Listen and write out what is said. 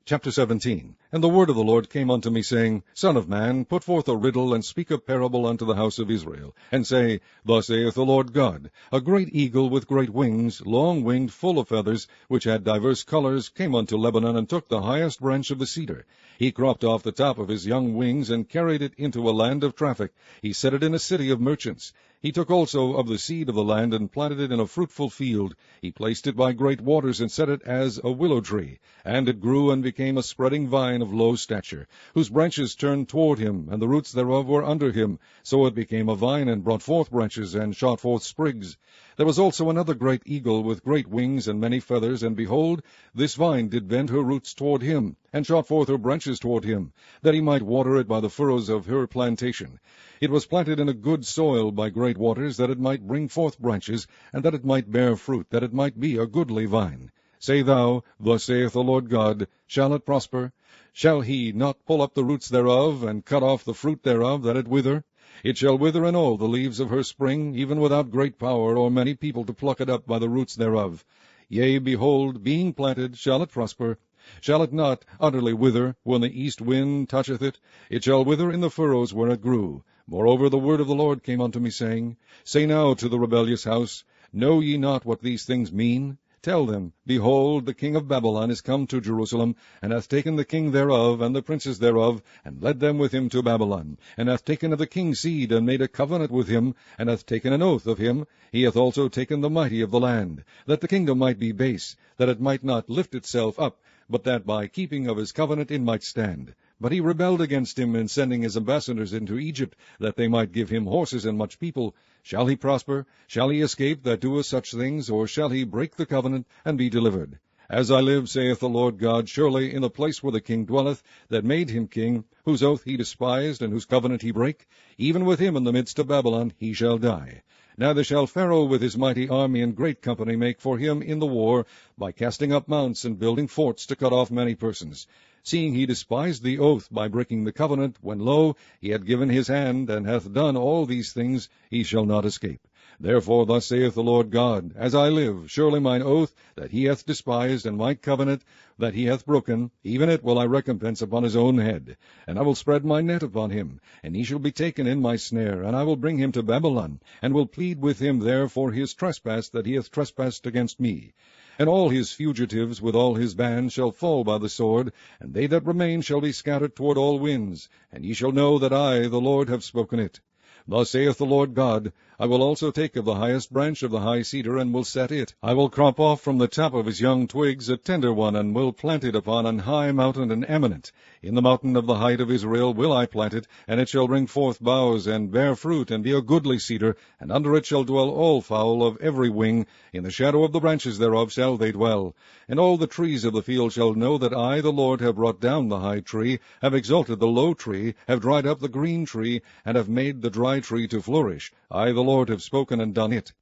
Chapter 17. And the word of the Lord came unto me, saying, Son of man, put forth a riddle, and speak a parable unto the house of Israel, and say, Thus saith the Lord God, A great eagle with great wings, long-winged, full of feathers, which had divers colors, came unto Lebanon, and took the highest branch of the cedar. He cropped off the top of his young wings, and carried it into a land of traffic. He set it in a city of merchants. He took also of the seed of the land, and planted it in a fruitful field. He placed it by great waters, and set it as a willow tree. And it grew, and became a spreading vine of low stature, whose branches turned toward him, and the roots thereof were under him. So it became a vine, and brought forth branches, and shot forth sprigs. There was also another great eagle, with great wings and many feathers, and behold, this vine did bend her roots toward him, and shot forth her branches toward him, that he might water it by the furrows of her plantation. It was planted in a good soil by great waters, that it might bring forth branches, and that it might bear fruit, that it might be a goodly vine. Say thou, Thus saith the Lord God, Shall it prosper? Shall he not pull up the roots thereof, and cut off the fruit thereof, that it wither? It shall wither in all the leaves of her spring, even without great power, or many people to pluck it up by the roots thereof. Yea, behold, being planted, shall it prosper? Shall it not utterly wither, when the east wind toucheth it? It shall wither in the furrows where it grew. Moreover, the word of the Lord came unto me, saying, Say now to the rebellious house, Know ye not what these things mean? Tell them, Behold, the king of Babylon is come to Jerusalem, and hath taken the king thereof, and the princes thereof, and led them with him to Babylon, and hath taken of the king's seed, and made a covenant with him, and hath taken an oath of him. He hath also taken the mighty of the land, that the kingdom might be base, that it might not lift itself up, but that by keeping of his covenant it might stand. But he rebelled against him in sending his ambassadors into Egypt, that they might give him horses and much people. Shall he prosper? Shall he escape that doeth such things? Or shall he break the covenant, and be delivered? As I live, saith the Lord God, surely in the place where the king dwelleth, that made him king, whose oath he despised, and whose covenant he brake, even with him in the midst of Babylon he shall die. Neither shall Pharaoh with his mighty army and great company make for him in the war, by casting up mounts and building forts to cut off many persons. Seeing he despised the oath by breaking the covenant, when, lo, he had given his hand, and hath done all these things, he shall not escape. Therefore thus saith the Lord God, As I live, surely mine oath that he hath despised, and my covenant that he hath broken, even it will I recompense upon his own head. And I will spread my net upon him, and he shall be taken in my snare, and I will bring him to Babylon, and will plead with him there for his trespass that he hath trespassed against me. And all his fugitives with all his bands shall fall by the sword, and they that remain shall be scattered toward all winds. And ye shall know that I, the Lord, have spoken it. Thus saith the Lord God, I will also take of the highest branch of the high cedar, and will set it. I will crop off from the top of his young twigs a tender one, and will plant it upon an high mountain and eminent. In the mountain of the height of Israel will I plant it, and it shall bring forth boughs, and bear fruit, and be a goodly cedar, and under it shall dwell all fowl of every wing. In the shadow of the branches thereof shall they dwell. And all the trees of the field shall know that I, the Lord, have brought down the high tree, have exalted the low tree, have dried up the green tree, and have made the dry tree to flourish. I, the Lord, have spoken and done it.